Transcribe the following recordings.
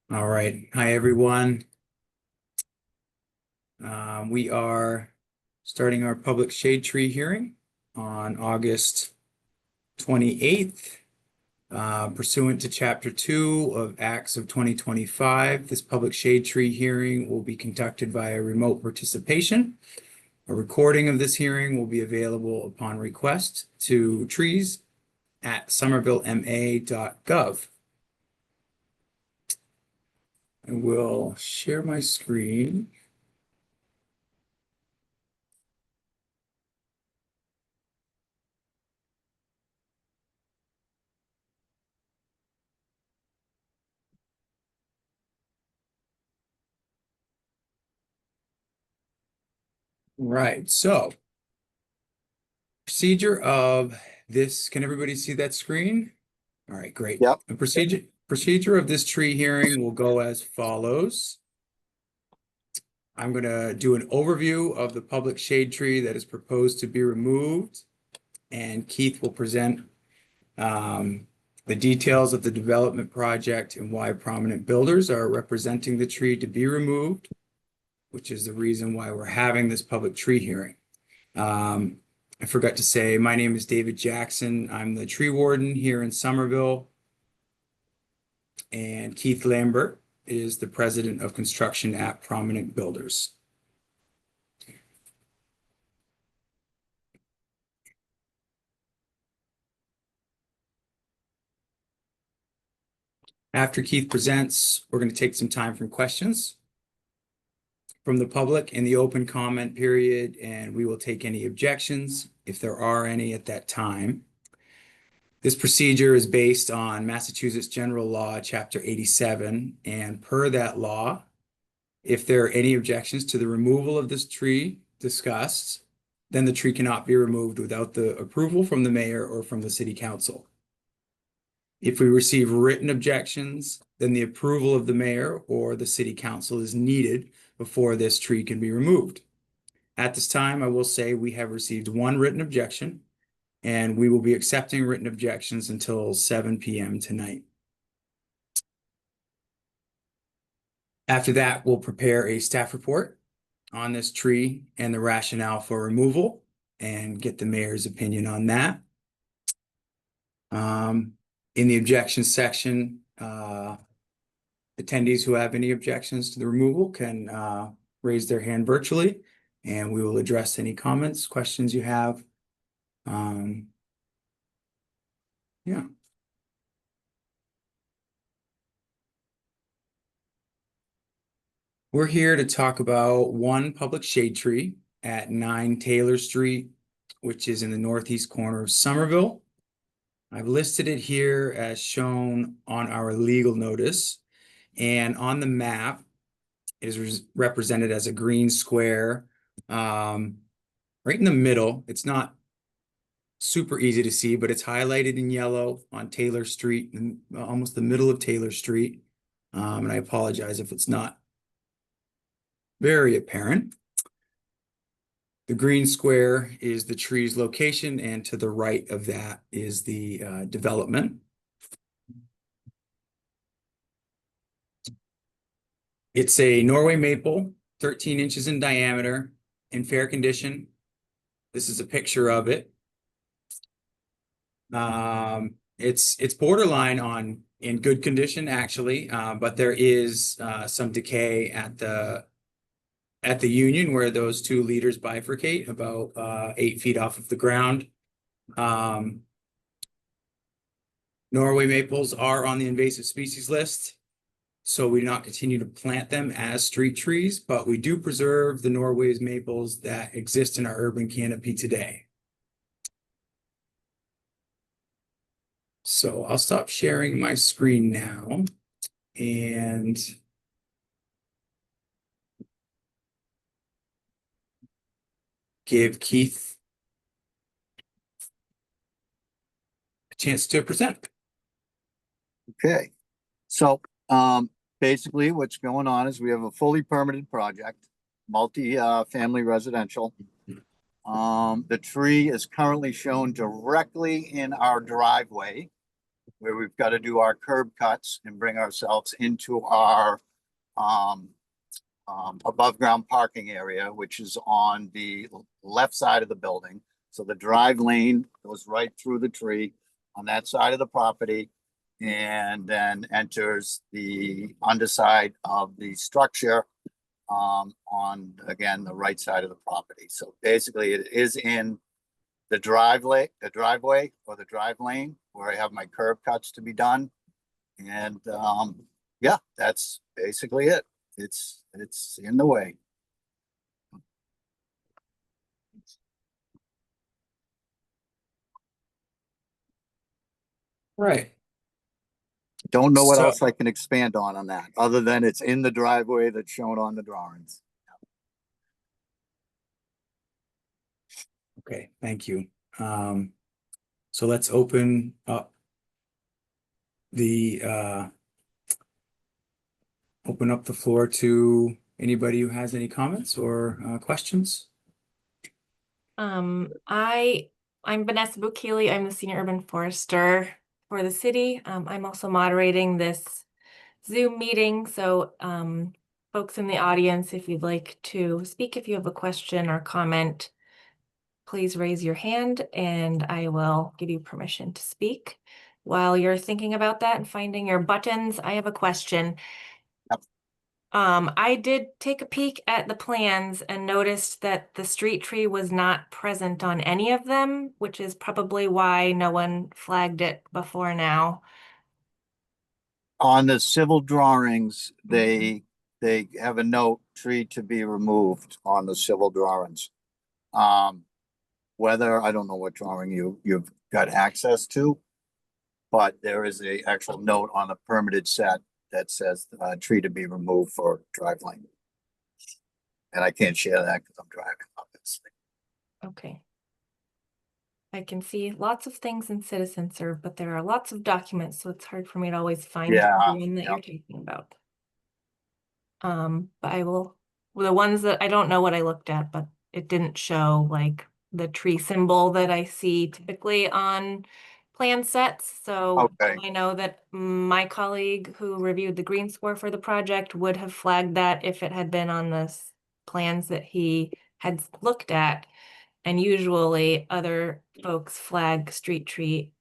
All right. Hi, everyone. We are starting our public shade tree hearing on August 28th. Pursuant to Chapter 2 of Acts of 2025, this public shade tree hearing will be conducted via remote participation. A recording of this hearing will be available upon request to trees@somervillema.gov. I will share my screen. Right, so procedure of this, can everybody see that screen? All right, great. Yep. The procedure of this tree hearing will go as follows. I'm going to do an overview of the public shade tree that is proposed to be removed, and Keith will present the details of the development project and why prominent builders are representing the tree to be removed, which is the reason why we're having this public tree hearing. I forgot to say, my name is David Jackson. I'm the tree warden here in Somerville. And Keith Lambert is the president of construction at Prominent Builders. After Keith presents, we're going to take some time for questions from the public in the open comment period, and we will take any objections if there are any at that time. This procedure is based on Massachusetts General Law, Chapter 87, and per that law, if there are any objections to the removal of this tree discussed, then the tree cannot be removed without the approval from the mayor or from the city council. If we receive written objections, then the approval of the mayor or the city council is needed before this tree can be removed. At this time, I will say we have received one written objection, and we will be accepting written objections until 7 p.m. tonight. After that, we'll prepare a staff report on this tree and the rationale for removal and get the mayor's opinion on that. In the objections section, attendees who have any objections to the removal can raise their hand virtually, and we will address any comments, questions you have. Yeah. We're here to talk about one public shade tree at 9 Taylor Street, which is in the northeast corner of Somerville. I've listed it here as shown on our legal notice, and on the map it is represented as a green square right in the middle. It's not super easy to see, but it's highlighted in yellow on Taylor Street, almost the middle of Taylor Street. And I apologize if it's not very apparent. The green square is the tree's location, and to the right of that is the development. It's a Norway maple, 13 inches in diameter, in fair condition. This is a picture of it. It's borderline on in good condition, actually, but there is some decay at the union where those two leaders bifurcate about 8 feet off of the ground. Norway maples are on the invasive species list, so we do not continue to plant them as street trees, but we do preserve the Norway's maples that exist in our urban canopy today. So I'll stop sharing my screen now and give Keith a chance to present. Okay. So basically what's going on is we have a fully permitted project, multi-family residential. The tree is currently shown directly in our driveway. where we've got to do our curb cuts and bring ourselves into our above ground parking area, which is on the left side of the building. So the drive lane goes right through the tree on that side of the property and then enters the underside of the structure on, again, the right side of the property. So basically it is in the driveway or the drive lane where I have my curb cuts to be done. And yeah, that's basically it. It's in the way. Right. Don't know what So, else I can expand on that, other than it's in the driveway that's shown on the drawings. okay, thank you. So let's open up the floor to anybody who has any comments or questions. I'm Vanessa Bukili. I'm the senior urban forester for the city. I'm also moderating this Zoom meeting. So folks in the audience, if you'd like to speak, if you have a question or comment, please raise your hand and I will give you permission to speak. While you're thinking about that and finding your buttons, I have a question. Yep. I did take a peek at the plans and noticed that the street tree was not present on any of them, which is probably why no one flagged it before now. On the civil drawings, they have a note, tree to be removed on the civil drawings. Whether, I don't know what drawing you've got access to, but there is a actual note on the permitted set that says tree to be removed for drive lane. And I can't share that because I'm driving up this thing. Okay. I can see lots of things in citizen serve, but there are lots of documents, so it's hard for me to always find Yeah, the one that you're talking about. But I will, the ones that I don't know what I looked at, but it didn't show like the tree symbol that I see typically on plan sets. So Okay. I know that my colleague who reviewed the green score for the project would have flagged that if it had been on the plans that he had looked at. And usually other folks flag street tree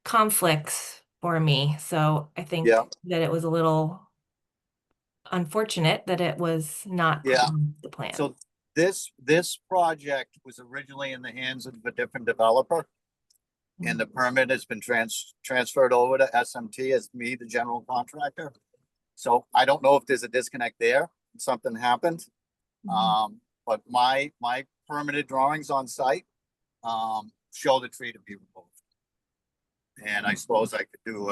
conflicts for me. So I think Yeah. that it was a little unfortunate that it was not Yeah. on the plan. So this project was originally in the hands of a different developer. And the permit has been transferred over to SMT as me, the general contractor. So I don't know if there's a disconnect there, something happened. But my permitted drawings on site show the tree to be removed. And I suppose I could do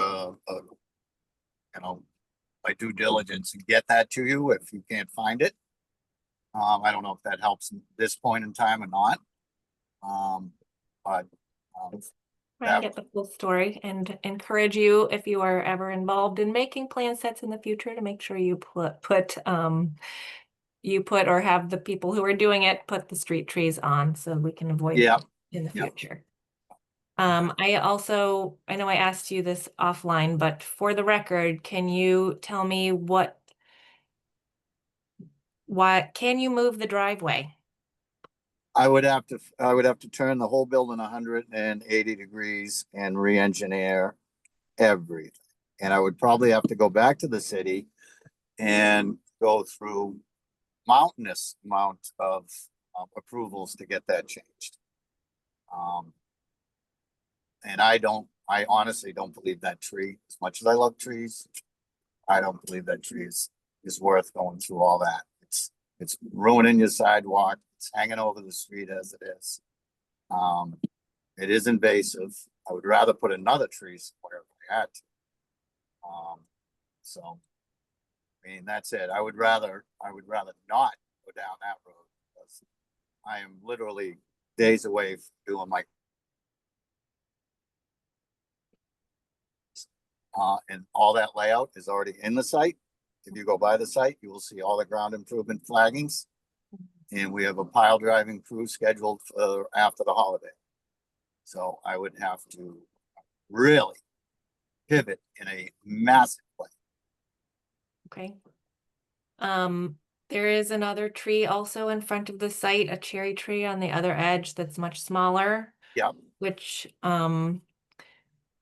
my due diligence and get that to you if you can't find it. I don't know if that helps at this point in time or not. But Try and get the full story and encourage you, if you are ever involved in making plan sets in the future, to make sure you put or have the people who are doing it put the street trees on so we can avoid it in the future. I know I asked you this offline, but for the record, can you tell me why can you move the driveway? I would have to turn the whole building 180 degrees and re-engineer everything. And I would probably have to go back to the city and go through mountainous amount of approvals to get that changed. And I honestly don't believe that tree, as much as I love trees, I don't believe that tree is worth going through all that. It's ruining your sidewalk. It's hanging over the street as it is. It is invasive. I would rather put another tree somewhere if I had to. So, I mean, that's it. I would rather not go down that road because I am literally days away from doing my and all that layout is already in the site. If you go by the site, you will see all the ground improvement flaggings. And we have a pile driving crew scheduled for after the holiday. So I would have to really pivot in a massive way. Okay. There is another tree also in front of the site, a cherry tree on the other edge that's much smaller, Yeah, which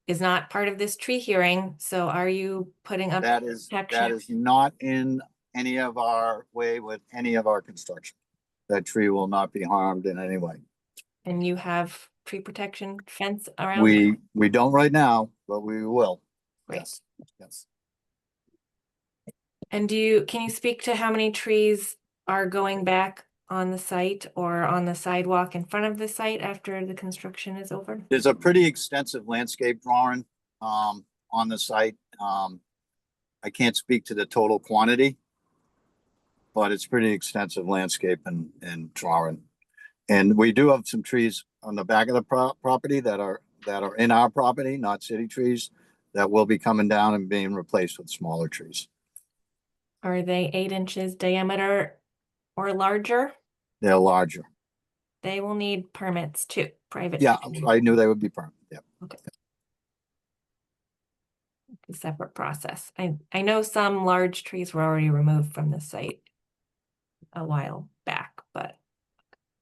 is not part of this tree hearing. So are you putting up that is protection? not in any of our way with any of our construction. That tree will not be harmed in any way. And you have tree protection fence around it? We don't right now, but we will. Right. Yes, yes. And can you speak to how many trees are going back on the site or on the sidewalk in front of the site after the construction is over? There's a pretty extensive landscape drawing on the site. I can't speak to the total quantity, but it's pretty extensive landscape and drawing. And we do have some trees on the back of the property that are in our property, not city trees, that will be coming down and being replaced with smaller trees. Are they 8 inches diameter or larger? They're larger. They will need permits too, private. Yeah, I knew they would be permanent. Yeah. Okay. A separate process. I know some large trees were already removed from the site a while back, but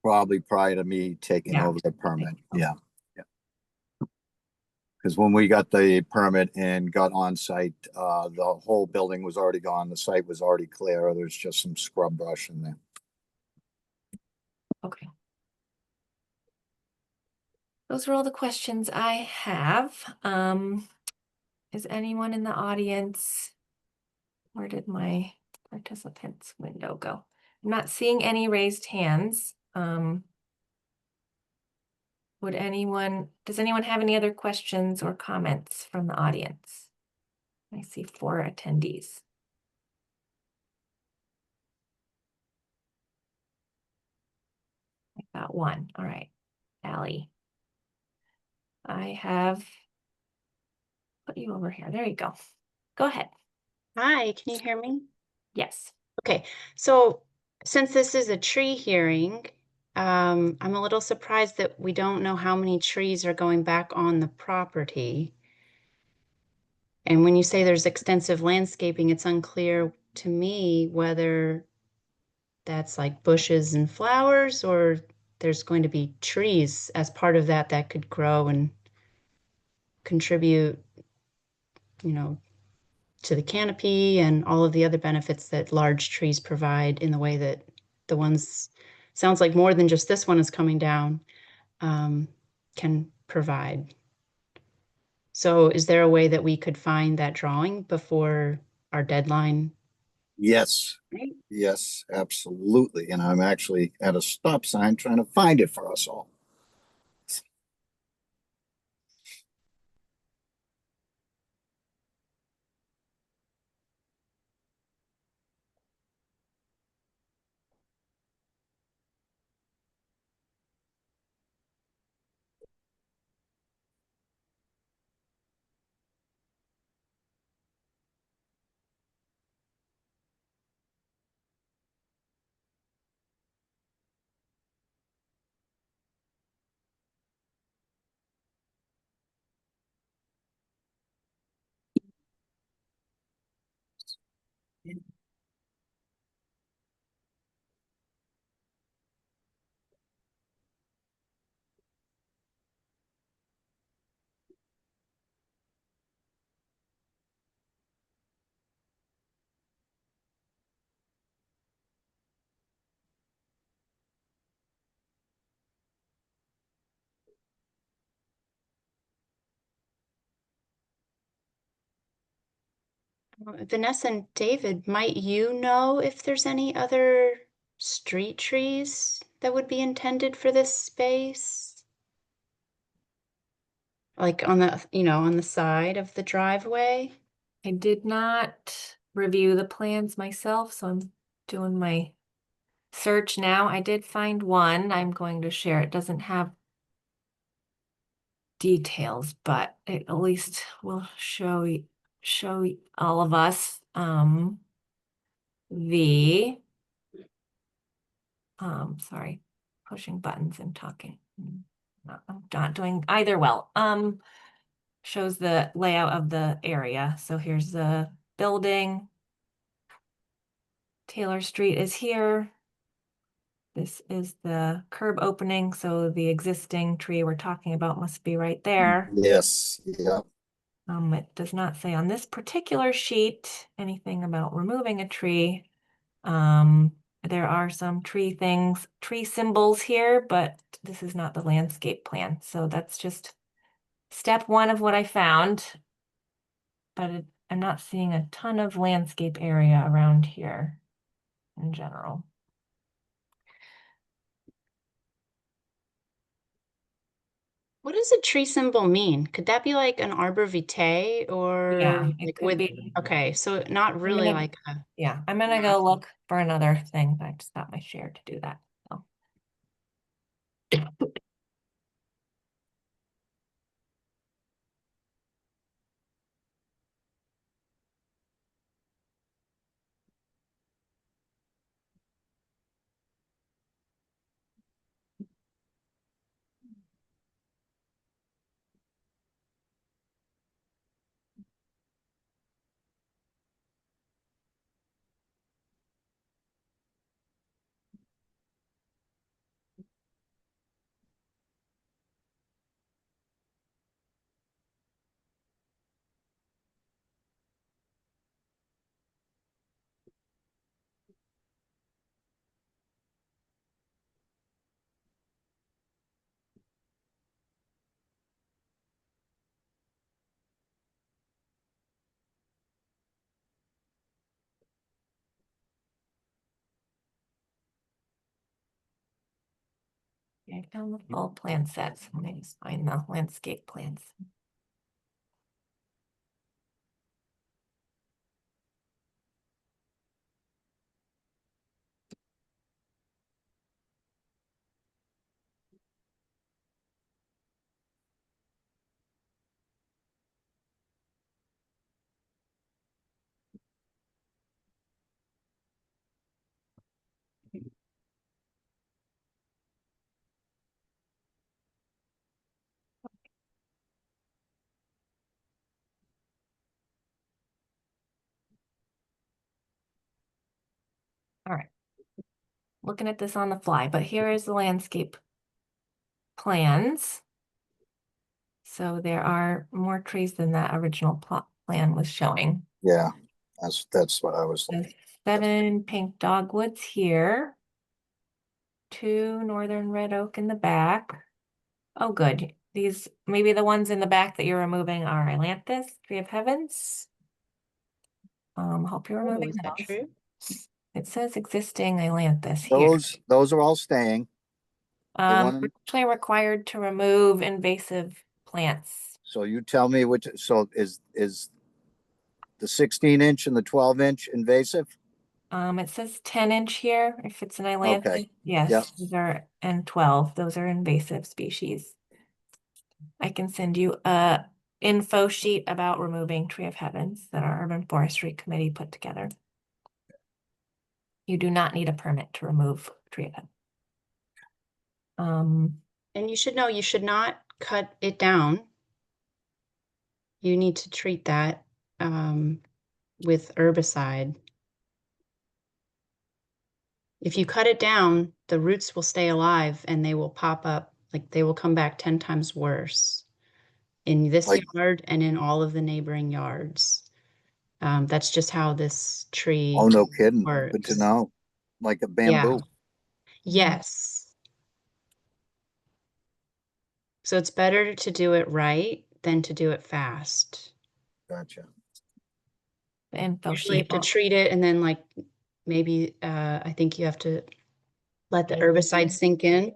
Probably prior to me taking Yeah. over the permit. Yeah. Yeah. Because when we got the permit and got on site, the whole building was already gone. The site was already clear. There's just some scrub brush in there. okay. Those are all the questions I have. Is anyone in the audience? Where did my participants window go? I'm not seeing any raised hands. Does anyone have any other questions or comments from the audience? I see 4 attendees. I got 1. All right, Allie. I have put you over here. There you go. Go ahead. Hi, can you hear me? Yes. Okay, so since this is a tree hearing, I'm a little surprised that we don't know how many trees are going back on the property. And when you say there's extensive landscaping, it's unclear to me whether that's like bushes and flowers or there's going to be trees as part of that that could grow and contribute, you know, to the canopy and all of the other benefits that large trees provide in the way that the ones, sounds like more than just this one is coming down, can provide. So is there a way that we could find that drawing before our deadline? Yes. Right. Yes, absolutely. And I'm actually at a stop sign trying to find it for us all. Vanessa and David, might you know if there's any other street trees that would be intended for this space? Like on the, on the side of the driveway? I did not review the plans myself, so I'm doing my search now. I did find one. I'm going to share. It doesn't have details, but it at least will show all of us the sorry, pushing buttons and talking. I'm not doing either well. shows the layout of the area. So here's the building. Taylor Street is here. This is the curb opening, so the existing tree we're talking about must be right there. Yes, yeah. It does not say on this particular sheet anything about removing a tree. There are some tree symbols here, but this is not the landscape plan. So that's just step one of what I found. But I'm not seeing a ton of landscape area around here in general. What does a tree symbol mean? Could that be like an arbor vitae or Yeah, it like could with, be. okay, so not really gonna- like a, Yeah, I'm gonna go look for another thing. I just got my share to do that. So. Yeah, I found the full plan sets. Let me just find the landscape plans. All right. Looking at this on the fly, but here is the landscape plans. So there are more trees than that original plot plan was showing. Yeah, that's what I was There's thinking. 7 pink dogwoods here. 2 northern red oak in the back. Oh, good. These, maybe the ones in the back that you're removing are Ailanthus, Tree of Heavens. Hope you're oh, removing is that those. true? It says existing Ailanthus here. Those are all staying. one- Actually required to remove invasive plants. So you tell me which, so is the 16-inch and the 12-inch invasive? It says 10-inch here. If it's an Ailanthus, Okay. yes, Yep. those are, and 12, those are invasive species. I can send you a info sheet about removing Tree of Heavens that our Urban Forestry Committee put together. You do not need a permit to remove Tree of Heavens. And you should know, you should not cut it down. You need to treat that with herbicide. If you cut it down, the roots will stay alive and they will pop up, like they will come back 10 times worse in this Like- yard and in all of the neighboring yards. That's just how this tree Oh, no kidding. Good to works. know. Like a Yeah. bamboo. Yes. So it's better to do it right than to do it fast. Gotcha. the info Usually you sheet. have to treat it and then like maybe I think you have to let the herbicide sink in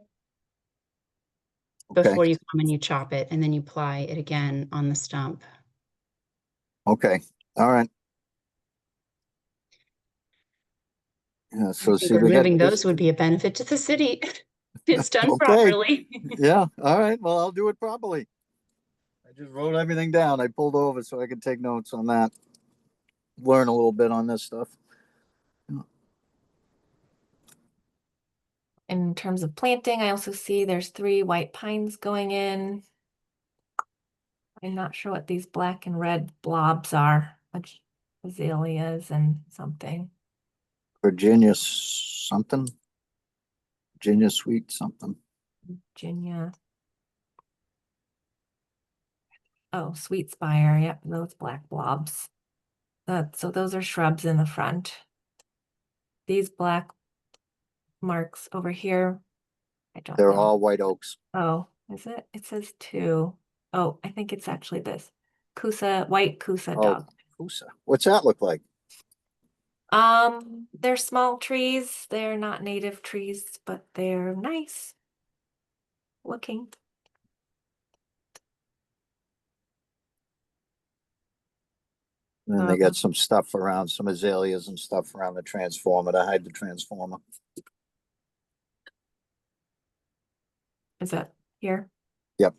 Okay. before you come and you chop it and then you apply it again on the stump. Okay. All right. Yeah, I so think see, we got removing this. those would be a benefit to the city. It's done Okay. properly. Yeah. All right. Well, I'll do it properly. I just wrote everything down. I pulled over so I could take notes on that. Learn a little bit on this stuff. In terms of planting, I also see there's 3 white pines going in. I'm not sure what these black and red blobs are, azaleas and something. Virginia something. Virginia sweet something. Virginia. Oh, sweet spire. Yep, those black blobs. So those are shrubs in the front. These black marks over here, I don't They're know. all white oaks. Oh, is it? It says two. Oh, I think it's actually this. White Kusa Oh, dog. Coosa. What's that look like? They're small trees. They're not native trees, but they're nice looking. And then they got some stuff around, some azaleas and stuff around the transformer to hide the transformer. Is that here? Yep.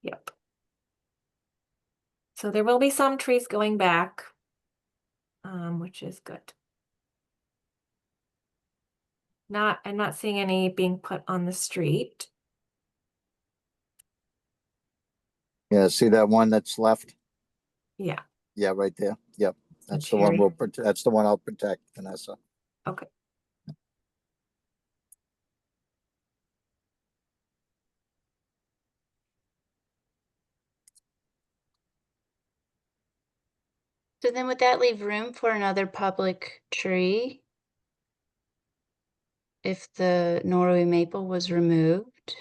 Yep. So there will be some trees going back, which is good. I'm not seeing any being put on the street. Yeah, see that one that's left? Yeah, Yeah, right there. Yep. That's the one cherry. we'll protect. That's the one I'll protect, Vanessa. Okay. So then would that leave room for another public tree? If the Norway maple was removed?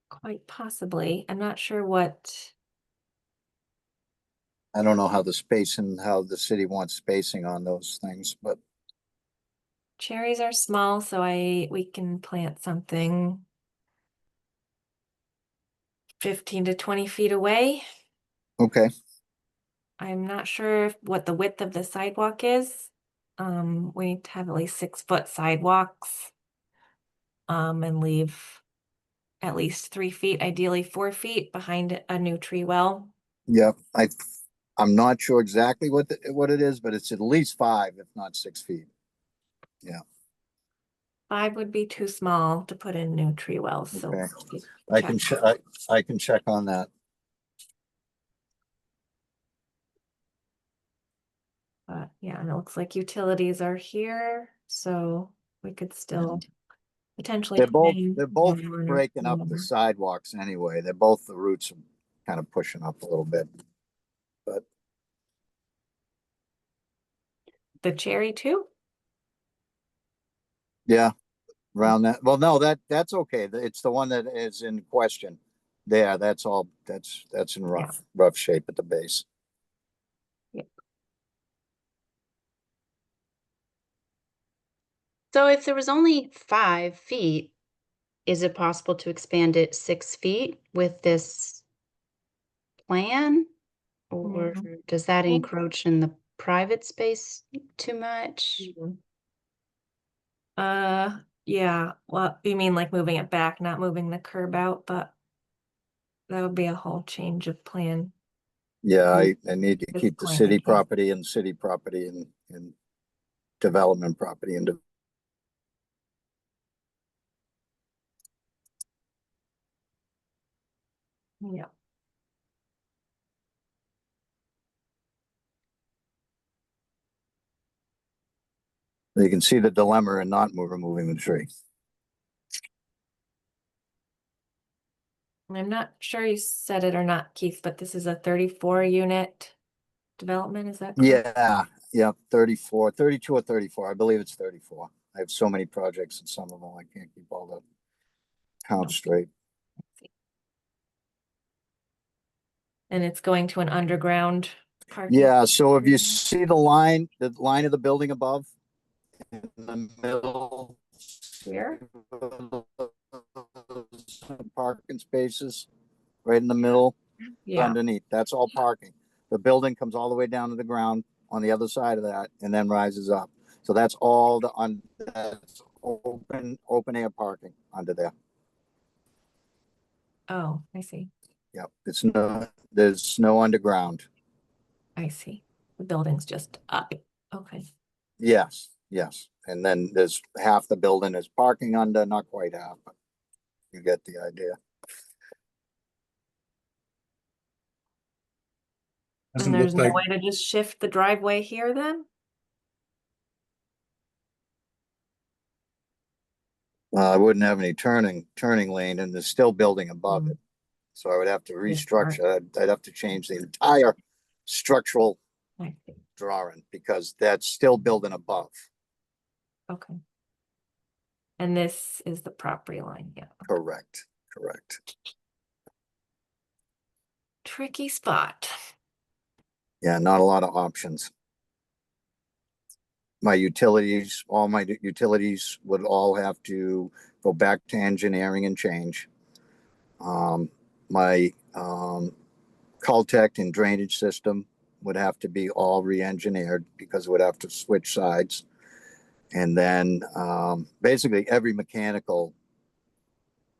Quite possibly. I'm not sure what. I don't know how the spacing, how the city wants spacing on those things, but Cherries are small, so we can plant something 15 to 20 feet away. okay. I'm not sure what the width of the sidewalk is. We need to have at least 6-foot sidewalks. And leave at least 3 feet, ideally 4 feet behind a new tree well. Yep. I'm not sure exactly what it is, but it's at least 5, if not 6 feet. Yeah. 5 would be too small to put in new tree wells, so. Okay. we I can check. I can check on that. But yeah, and it looks like utilities are here, so we could still potentially. They're both breaking up the sidewalks anyway. They're both, the roots are kind of pushing up a little bit. But The cherry too? yeah, around that. Well, no, that's okay. It's the one that is in question. There, that's all, that's in rough shape at the base. So if there was only 5 feet, is it possible to expand it 6 feet with this plan? Or does that Yeah. encroach in the private space too much? Yeah, well, you mean like moving it back, not moving the curb out, but that would be a whole change of plan. Yeah, I need to This keep the plan, city okay. property and development property and Yeah. you can see the dilemma in not removing the tree. I'm not sure you said it or not, Keith, but this is a 34 unit development, is that correct? Yeah, 34, 32 or 34. I believe it's 34. I have so many projects in Somerville, I can't keep all the counts straight. And it's going to an underground parking? Yeah, so if you see the line of the building above, in the middle. Here? Parking spaces, right in the middle, Yeah, underneath, that's all parking. The building comes all the way down to the ground on the other side of that and then rises up. So that's all that's open air parking under there. oh, I see, Yep, there's no underground. I see. The building's just up, okay. Yes. And then there's half the building is parking under, not quite half, but you get the idea. Doesn't And there's look no like, way to just shift the driveway here then? I wouldn't have any turning lane and there's still building above Mm. it. So I would have to Yes, right. restructure. I'd have to change the entire structural I see. drawing because that's still building above. Okay. And this is the property line, yeah. Correct, correct. Tricky spot. Yeah, not a lot of options. My utilities, all my utilities would all have to go back to engineering and change. My Caltech and drainage system would have to be all re-engineered because it would have to switch sides. And then basically every mechanical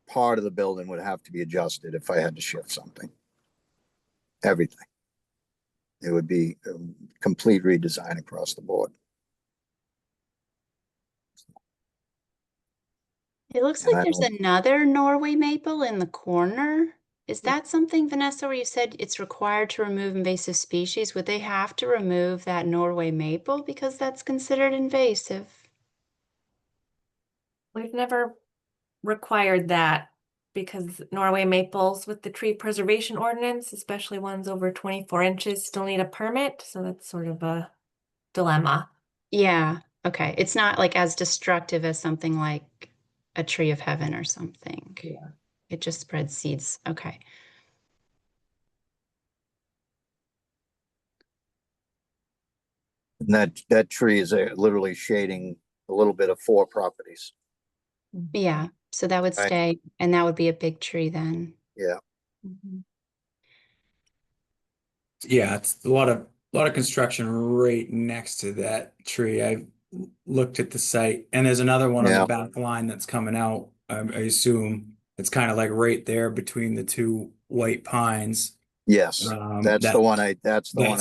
part of the building would have to be adjusted if I had to shift something. Everything. It would be a complete redesign across the board. It looks And like I there's don't, another Norway maple in the corner. Is that something, Vanessa, where you said it's required to remove invasive species? Would they have to remove that Norway maple because that's considered invasive? We've never required that because Norway maples with the tree preservation ordinance, especially ones over 24 inches, still need a permit. So that's sort of a dilemma. Yeah, okay. It's not like as destructive as something like a tree of heaven or something. Yeah. It just spreads seeds. Okay. and that tree is literally shading a little bit of 4 properties. Yeah, so that would Right. stay, and that would be a big tree then. Yeah. Mhm. yeah, it's a lot of construction right next to that tree. I looked at the site, and there's another one on the Yeah. back line that's coming out. I assume it's kind of like right there between the two white pines. Yes. That's the one that's the one I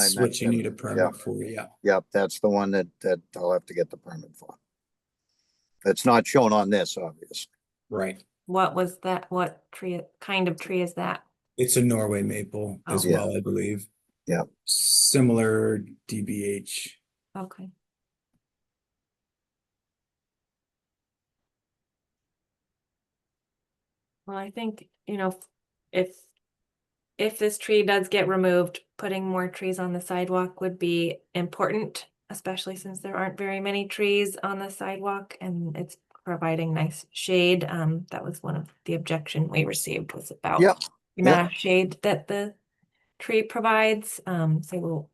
That's what you need a mentioned. permit for, yeah. Yep, that's the one that I'll have to get the permit for. It's not shown on this, obviously. Right. What was that? What tree, kind of tree is that? It's a Norway maple as Oh. well, I believe. Yeah. Similar DBH. Okay. Well, I think, if this tree does get removed, putting more trees on the sidewalk would be important, especially since there aren't very many trees on the sidewalk and it's providing nice shade. That was one of the objection we received was about Yep. the amount of shade that the tree provides. So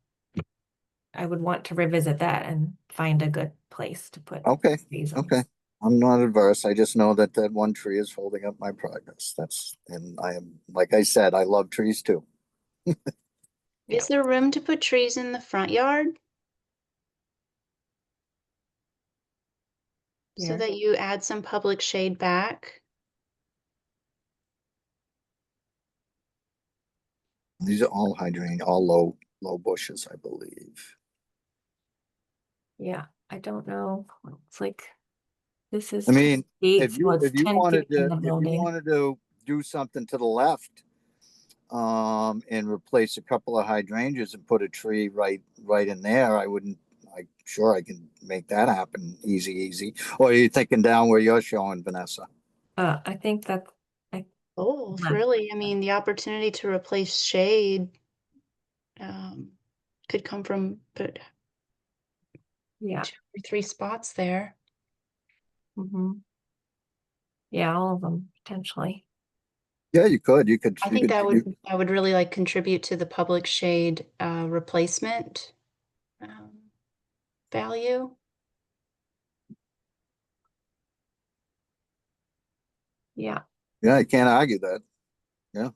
I would want to revisit that and find a good place to put Okay. trees on. Okay. I'm not adverse. I just know that that one tree is holding up my progress. And I am, like I said, I love trees too. Is there room to put trees in the front yard so Yeah. that you add some public shade back? These are all hydrangea, all low bushes, I believe. Yeah, I don't know. It's like, this is I mean, 10 feet, if so it's you 10 wanted feet from to, the if you building. wanted to do something to the left, and replace a couple of hydrangeas and put a tree right in there, I'm sure I can make that happen easy. Or are you thinking down where you're showing, Vanessa? I think that, Oh, Left. really? I mean, the opportunity to replace shade could come from but yeah. 2 or 3 spots there. Mhm. Yeah, all of them potentially. Yeah, you could. I think that would really like contribute to the public shade replacement value. Yeah. Yeah, I can't argue that. Yeah.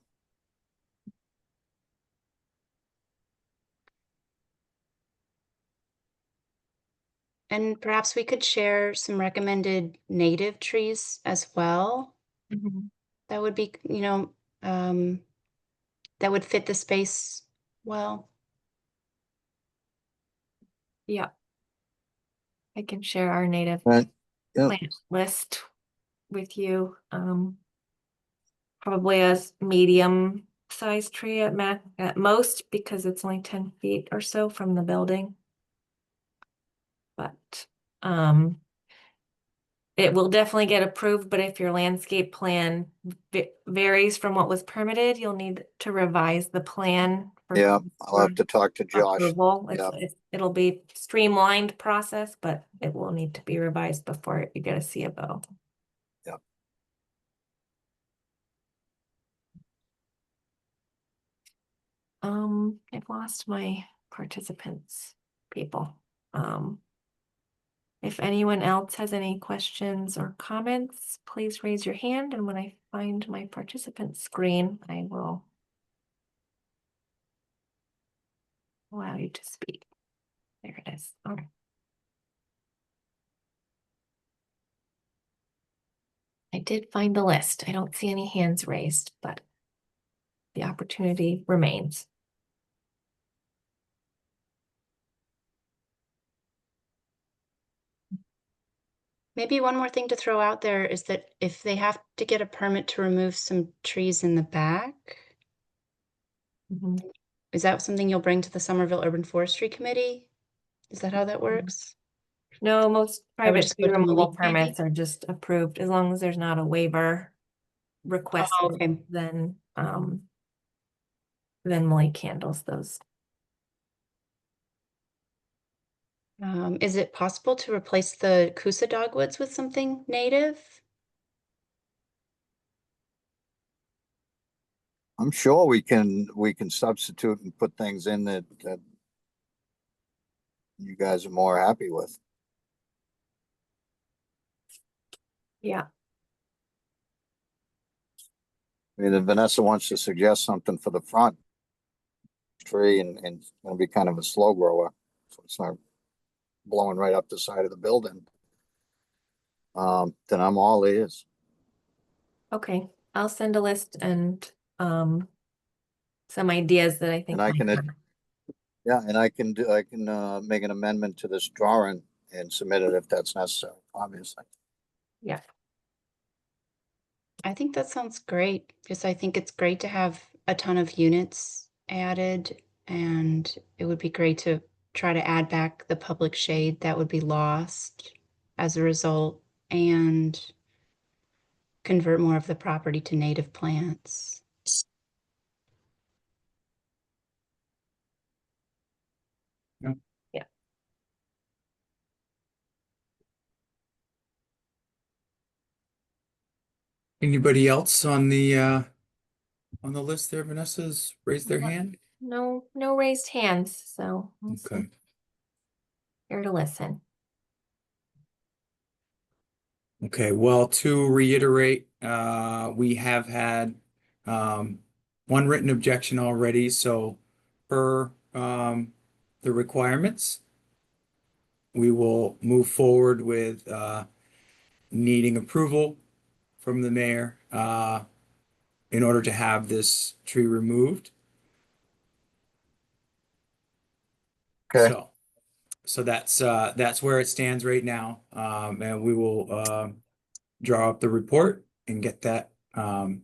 And perhaps we could share some recommended native trees as well. Mhm. That would be, that would fit the space well. Yeah. I can share our native Right. Yeah. plant list with you. Probably a medium size tree at most because it's only 10 feet or so from the building. But it will definitely get approved, but if your landscape plan varies from what was permitted, you'll need to revise the plan. Yeah, I'll have to talk to Josh. Approval. Yeah. It'll be streamlined process, but it will need to be revised before you get a CFO. Yeah. I've lost my participants, people. If anyone else has any questions or comments, please raise your hand, and when I find my participant screen, I will allow you to speak. There it is. All right. I did find the list. I don't see any hands raised, but the opportunity remains. Maybe one more thing to throw out there is that if they have to get a permit to remove some trees in the back, Mhm. is that something you'll bring to the Somerville Urban Forestry Committee? Is that how that works? No, most I would private just tree go to removal Malik, maybe? permits are just approved as long as there's not a waiver request. Oh, okay. Then Malik handles those. Is it possible to replace the Coosa dogwoods with something native? I'm sure we can substitute and put things in that you guys are more happy with. Yeah. I mean, if Vanessa wants to suggest something for the front tree and it's gonna be kind of a slow grower, so it's not blowing right up the side of the building. Then I'm all ears. Okay, I'll send a list and some ideas that I think. And I might can, work. yeah, and I can make an amendment to this drawing and submit it if that's necessary, obviously. Yeah. I think that sounds great because I think it's great to have a ton of units added, and it would be great to try to add back the public shade that would be lost as a result and convert more of the property to native plants. Yeah. Anybody else on the list there? Vanessa's raised their hand? No raised hands, so we'll see. Okay. Here to listen. Okay, well, to reiterate, we have had one written objection already, so per the requirements, we will move forward with needing approval from the mayor in order to have this tree removed. Okay. So that's where it stands right now. And we will draw up the report and get that on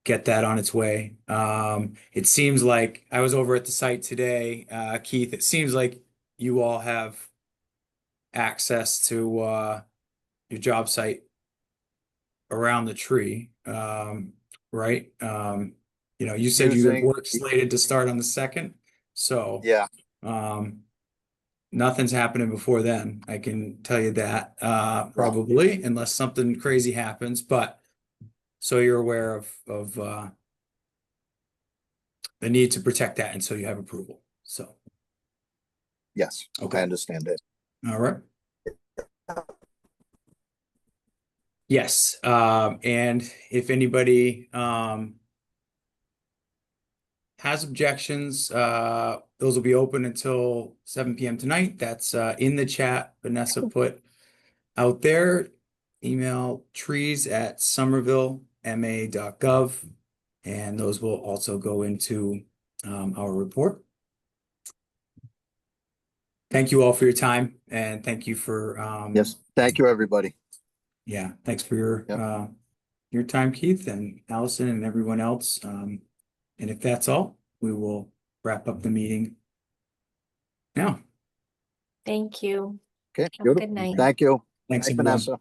its way. It seems like I was over at the site today, Keith. It seems like you all have access to your job site around the tree, right? You said you have Using- work slated to start on the 2nd, so Yeah, nothing's happening before then. I can tell you that, probably, unless something crazy happens. But so you're aware of the need to protect that until you have approval. So, yes, Okay. I understand it. all right. Yes, and if anybody has objections, those will be open until 7 p.m. tonight. That's in the chat. Vanessa put out there. Email trees@somervillema.gov, and those will also go into our report. Thank you all for your time, and thank you for Yes, thank you, everybody. yeah, thanks for your your time, Keith, and Allison and everyone else. And if that's all, we will wrap up the meeting now. Thank you. Okay, Have a good beautiful. night. Thank you. Thanks, Bye, everyone. Vanessa.